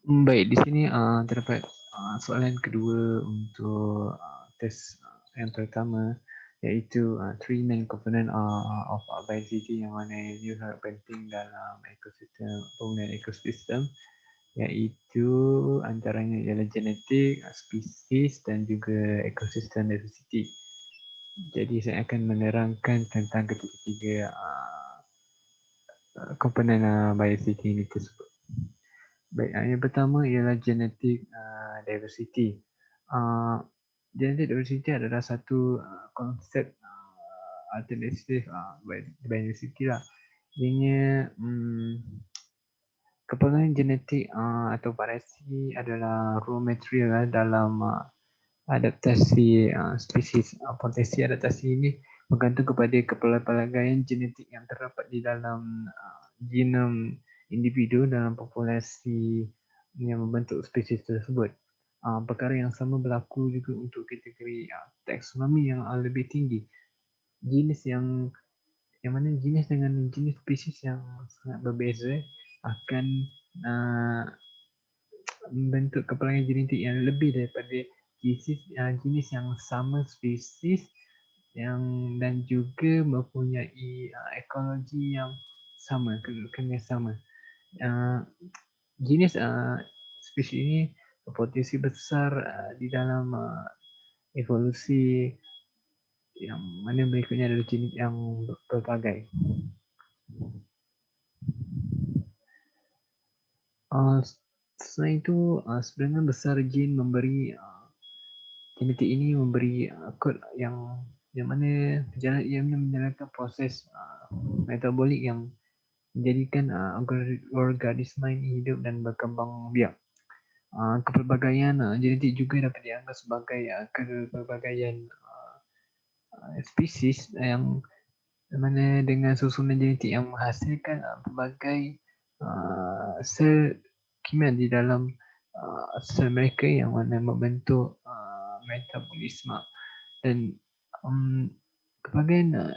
Baik, di sini terdapat soalan kedua untuk test yang pertama, iaitu three main component of biodiversity yang mana ini sangat penting dalam ekosistem, penggunaan ekosistem, iaitu antaranya ialah genetik, spesies dan juga ekosistem diversity. Jadi saya akan menerangkan tentang ketiga-tiga komponen biodiversity ini tersebut. Baik, yang pertama ialah genetic diversity. Genetic diversity adalah satu konsep alternatif biodiversity lah. Ianya kepelbagaian genetik atau variasi adalah raw material dalam adaptasi spesies. Potensi adaptasi ini bergantung kepada kepelbagaian genetik yang terdapat di dalam genom individu dalam populasi yang membentuk spesies tersebut. Perkara yang sama berlaku juga untuk kategori taksonomi yang lebih tinggi. Jenis yang mana jenis dengan jenis spesies yang sangat berbeza akan membentuk kepelbagaian genetik yang lebih daripada jenis yang sama spesies dan juga mempunyai ekologi yang sama, kena sama. Jenis spesies ini berpotensi besar di dalam evolusi yang mana berikutnya adalah jenis yang berbagai. Selain itu, sebenarnya besar gen memberi genetik ini memberi kod yang mana ia menjalankan proses metabolik yang menjadikan organisma ini hidup dan berkembang biak. Kepelbagaian genetik juga dapat dianggap sebagai kepelbagaian spesies yang mana dengan susunan genetik yang menghasilkan pelbagai sel kimia di dalam sel mereka yang mana membentuk metabolisme dan pelbagaian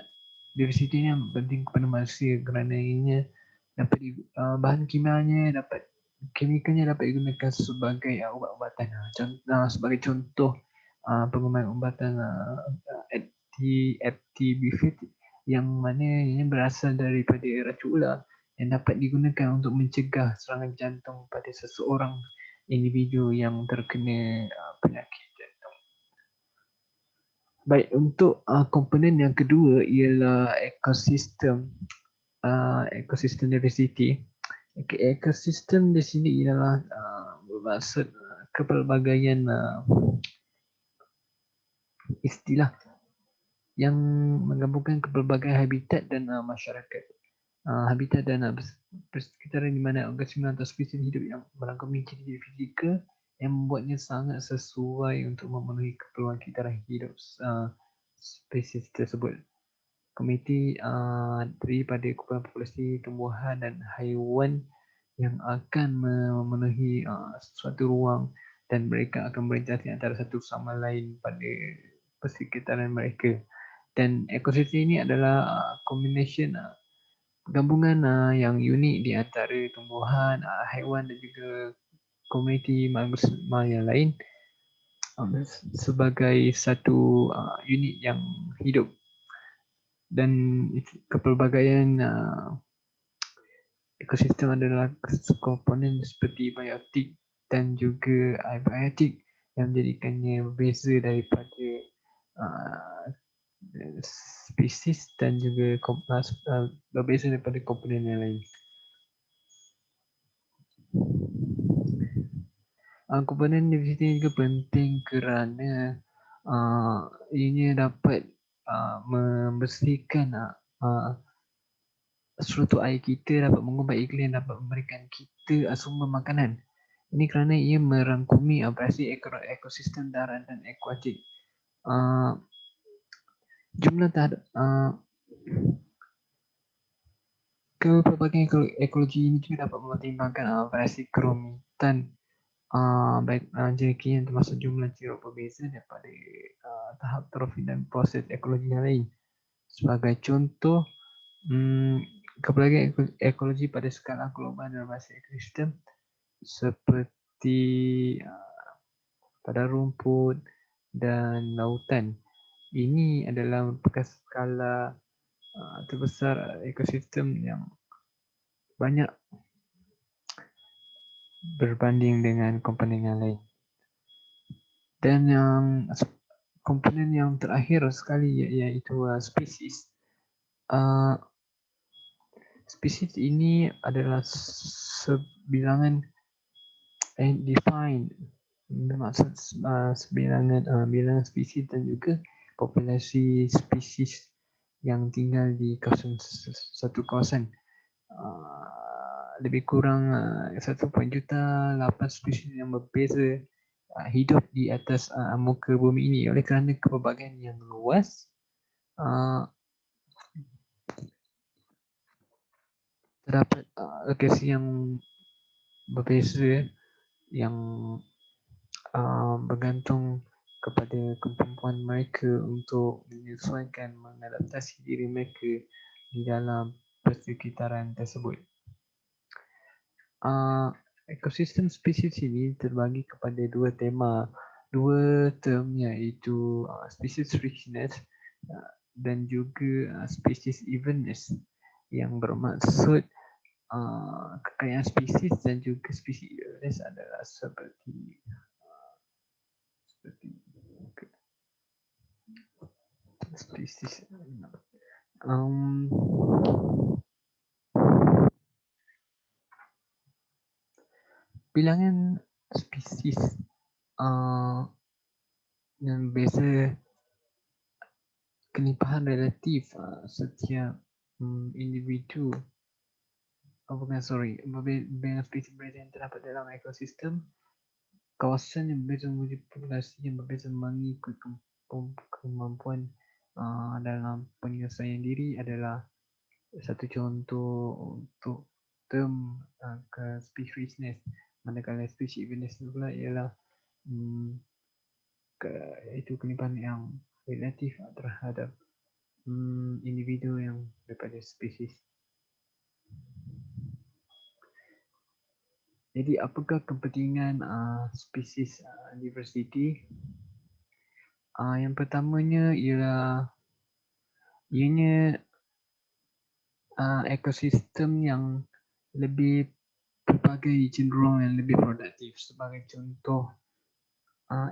diversity ini penting kepada manusia kerana ianya dapat bahan kimianya kemikalnya dapat digunakan sebagai ubat-ubatan. Sebagai contoh penggunaan ubatan FTBFID yang mana ini berasal daripada racun ular yang dapat digunakan untuk mencegah serangan jantung pada seseorang individu yang terkena penyakit jantung. Baik, untuk komponen yang kedua ialah ekosistem diversity. Ekosistem di sini ialah bermaksud kepelbagaian istilah yang menggabungkan kepelbagaian habitat dan masyarakat. Habitat dan persekitaran di mana organisma atau spesies hidup yang merangkumi ciri-ciri fizikal yang membuatnya sangat sesuai untuk memenuhi keperluan kita hidup spesies tersebut. Komiti daripada kumpulan populasi tumbuhan dan haiwan yang akan memenuhi suatu ruang dan mereka akan berinteraksi antara satu sama lain pada persekitaran mereka. Dan ekosistem ini adalah combination gabungan yang unik di antara tumbuhan, haiwan dan juga komuniti manusia yang lain sebagai satu unit yang hidup. Dan kepelbagaian ekosistem adalah komponen seperti biotik dan juga abiotik yang menjadikannya berbeza daripada spesies dan juga berbeza daripada komponen yang lain. Komponen diversity juga penting kerana ianya dapat membersihkan suatu air kita, dapat mengubah iklim, dapat memberikan kita sumber makanan. Ini kerana ia merangkumi operasi ekosistem darat dan akuatik. Jumlah terhadap kepelbagaian ekologi ini juga dapat mempertimbangkan variasi kerumitan baik jeriki yang termasuk jumlah ciri berbeza daripada tahap trofi dan proses ekologi yang lain. Sebagai contoh, kepelbagaian ekologi pada skala global dalam bahasa ekosistem seperti seperti padang rumput dan lautan. Ini adalah merupakan skala terbesar ekosistem yang banyak berbanding dengan komponen yang lain. Dan yang komponen yang terakhir sekali iaitu spesies. Spesies ini adalah sebilangan define, bermaksud bilangan spesies dan juga populasi spesies yang tinggal di satu kawasan. Lebih kurang 1.8 juta spesies yang berbeza hidup di atas muka bumi ini. Oleh kerana kepelbagaian yang luas, terdapat lokasi yang berbeza yang bergantung kepada kemampuan mereka untuk menyesuaikan, mengadaptasi diri mereka di dalam persekitaran tersebut. Ekosistem spesies ini terbagi kepada dua term iaitu species richness dan juga species evenness, yang bermaksud kekayaan spesies dan juga species evenness adalah seperti spesies. Bilangan spesies yang biasa kelimpahan relatif setiap individu bilangan spesies berbeza yang terdapat dalam ekosistem kawasan yang berbeza memiliki populasi yang berbeza mengikut kemampuan dalam penyelesaian diri adalah satu contoh untuk term ke species richness. Manakala species evenness pula ialah itu kelimpahan yang relatif terhadap individu yang daripada spesies. Jadi apakah kepentingan spesies diversity? Yang pertamanya ialah ianya ekosistem yang lebih pelbagai cenderung yang lebih produktif. Sebagai contoh,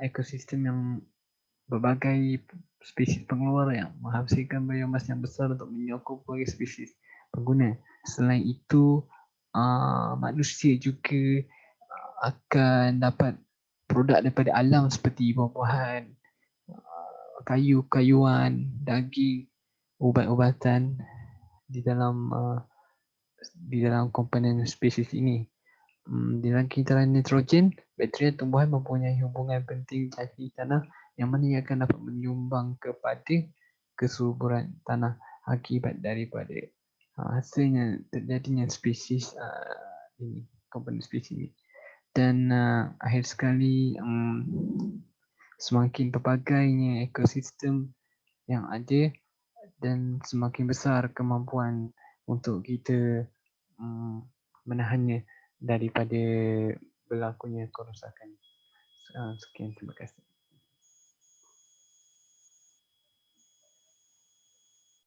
ekosistem yang berbagai spesies pengeluar yang menghasilkan biomas yang besar untuk menyokong berbagai spesies pengguna. Selain itu, manusia juga akan dapat produk daripada alam seperti buah-buahan, kayu-kayuan, daging, ubat-ubatan di dalam komponen spesies ini. Di dalam kintaran nitrogen, bakteria tumbuhan mempunyai hubungan penting di tanah yang mana ia akan dapat menyumbang kepada kesuburan tanah akibat daripada hasilnya terjadinya spesies ini, komponen spesies ini. Dan akhir sekali, semakin pelbagainya ekosistem yang ada dan semakin besar kemampuan untuk kita menahannya daripada berlakunya kerosakan. Sekian, terima kasih.